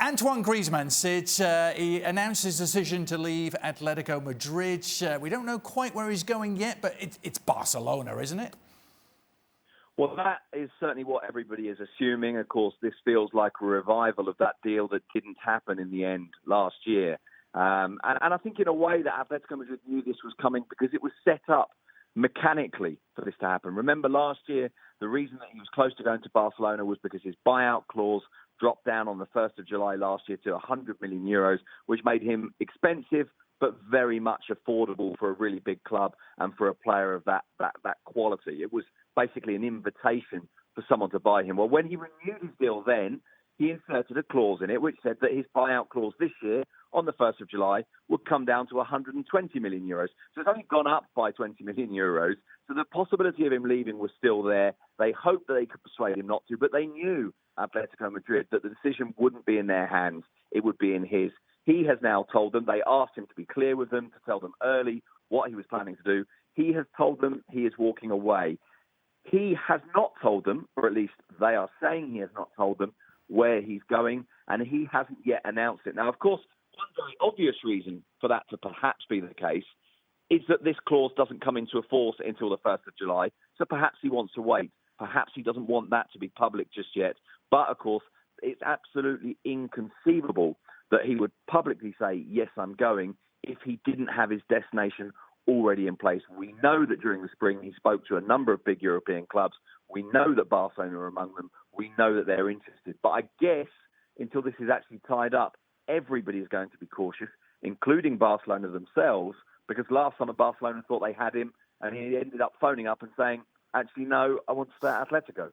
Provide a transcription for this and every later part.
Antoine Griezmann said he announced his decision to leave Atletico Madrid. We don't know quite where he's going yet, but it's Barcelona, isn't it? Well, that is certainly what everybody is assuming. Of course, this feels like a revival of that deal that didn't happen in the end last year. And I think in a way that Atletico Madrid knew this was coming because it was set up mechanically for this to happen. Remember last year, the reason that he was close to going to Barcelona was because his buyout clause dropped down on the 1st of July last year to 100 million euros, which made him expensive, but very much affordable for a really big club and for a player of that quality. It was basically an invitation for someone to buy him. Well, when he renewed his deal then, he inserted a clause in it which said that his buyout clause this year, on the 1st of July, would come down to 120 million euros. So it's only gone up by 20 million euros. So the possibility of him leaving was still there. They hoped that they could persuade him not to, but they knew, Atletico Madrid, that the decision wouldn't be in their hands. It would be in his. He has now told them, they asked him to be clear with them, to tell them early what he was planning to do. He has told them he is walking away. He has not told them, or at least they are saying he has not told them, where he's going, and he hasn't yet announced it. Now, of course, one very obvious reason for that to perhaps be the case is that this clause doesn't come into force until the 1st of July, so perhaps he wants to wait. Perhaps he doesn't want that to be public just yet. But, of course, it's absolutely inconceivable that he would publicly say, yes, I'm going, if he didn't have his destination already in place. We know that during the spring he spoke to a number of big European clubs. We know that Barcelona are among them. We know that they're interested. But I guess until this is actually tied up, everybody is going to be cautious, including Barcelona themselves, because last summer Barcelona thought they had him and he ended up phoning up and saying, actually, no, I want to stay at Atletico.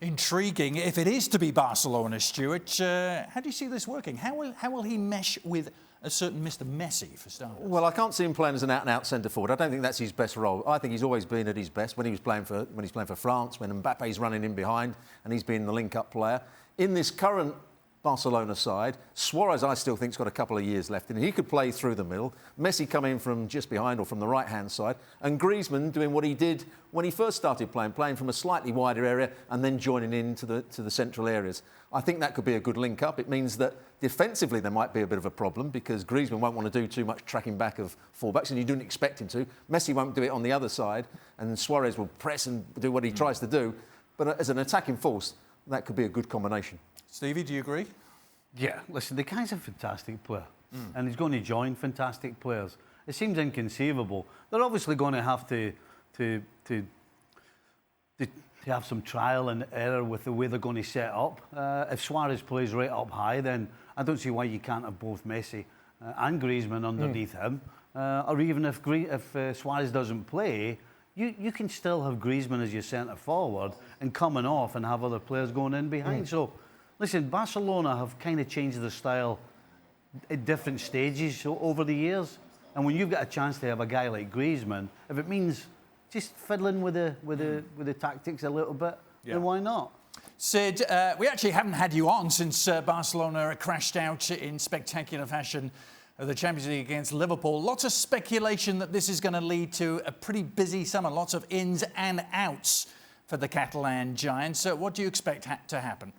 Intriguing. If it is to be Barcelona, Stewart, how do you see this working? How will he mesh with a certain Mr. Messi, for starters? Well, I can't see him playing as an out-and-out centre-forward. I don't think that's his best role. I think he's always been at his best when he's playing for France, when Mbappe's running in behind and he's been the link-up player. In this current Barcelona side, Suarez, I still think, has got a couple of years left in him. He could play through the middle. Messi coming from just behind or from the right-hand side. And Griezmann doing what he did when he first started playing from a slightly wider area and then joining into the central areas. I think that could be a good link-up. It means that defensively there might be a bit of a problem because Griezmann won't want to do too much tracking back of fullbacks, and you don't expect him to. Messi won't do it on the other side, and Suarez will press and do what he tries to do. But as an attacking force, that could be a good combination. Stevie, do you agree? Yeah, listen, the guy's a fantastic player, and he's going to join fantastic players. It seems inconceivable. They're obviously going to have to have some trial and error with the way they're going to set up. If Suarez plays right up high, then I don't see why you can't have both Messi and Griezmann underneath him. Or even if Suarez doesn't play, you can still have Griezmann as your centre forward and coming off and have other players going in behind. So, listen, Barcelona have kind of changed their style at different stages over the years. And when you've got a chance to have a guy like Griezmann, if it means just fiddling with the tactics a little bit, then why not? Sid, we actually haven't had you on since Barcelona crashed out in spectacular fashion of the Champions League against Liverpool. Lots of speculation that this is going to lead to a pretty busy summer, lots of ins and outs for the Catalan Giants. So what do you expect to happen?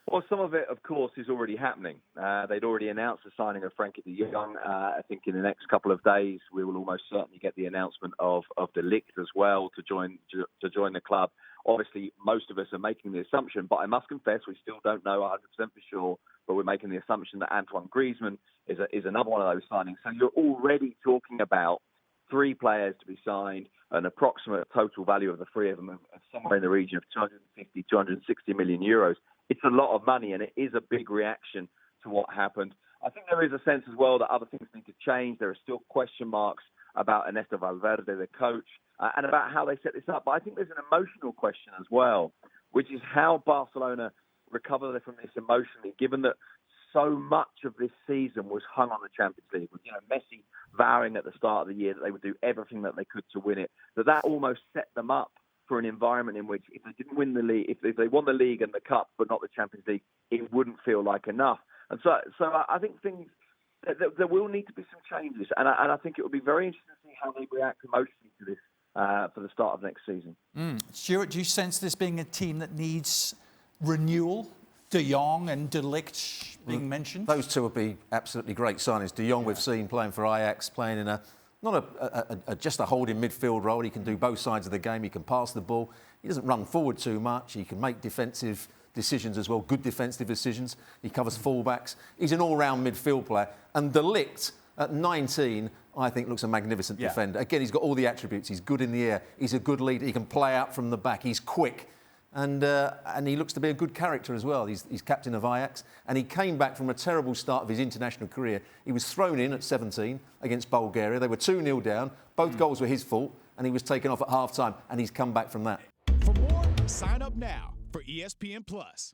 Well, some of it, of course, is already happening. They'd already announced the signing of Frenkie de Jong. I think in the next couple of days, we will almost certainly get the announcement of the Ligt as well to join the club. Obviously, most of us are making the assumption, but I must confess we still don't know 100% for sure. But we're making the assumption that Antoine Griezmann is another one of those signings. So you're already talking about 3 players to be signed, an approximate total value of the 3 of them of somewhere in the region of 250, 260 million euros. It's a lot of money, and it is a big reaction to what happened. I think there is a sense as well that other things need to change. There are still question marks about Ernesto Valverde, the coach, and about how they set this up. But I think there's an emotional question as well, which is how Barcelona recover from this emotionally, given that so much of this season was hung on the Champions League. With, Messi vowing at the start of the year that they would do everything that they could to win it. That almost set them up for an environment in which if they didn't win the league, if they won the league and the cup but not the Champions League, it wouldn't feel like enough. And so I think there will need to be some changes, and I think it will be very interesting to see how they react emotionally to this for the start of next season. Stewart, do you sense this being a team that needs renewal De Jong and De Ligt being mentioned. Those two would be absolutely great signings. De Jong, we've seen playing for Ajax, playing in just a holding midfield role. He can do both sides of the game. He can pass the ball. He doesn't run forward too much. He can make defensive decisions as well, good defensive decisions. He covers fullbacks. He's an all-round midfield player. And De Ligt, at 19, I think looks a magnificent defender. Again, he's got all the attributes. He's good in the air. He's a good leader. He can play out from the back. He's quick. And he looks to be a good character as well. He's captain of Ajax, and he came back from a terrible start of his international career. He was thrown in at 17 against Bulgaria. They were 2-0 down. Both goals were his fault, and he was taken off at half-time, and he's come back from that. For more, sign up now for ESPN Plus.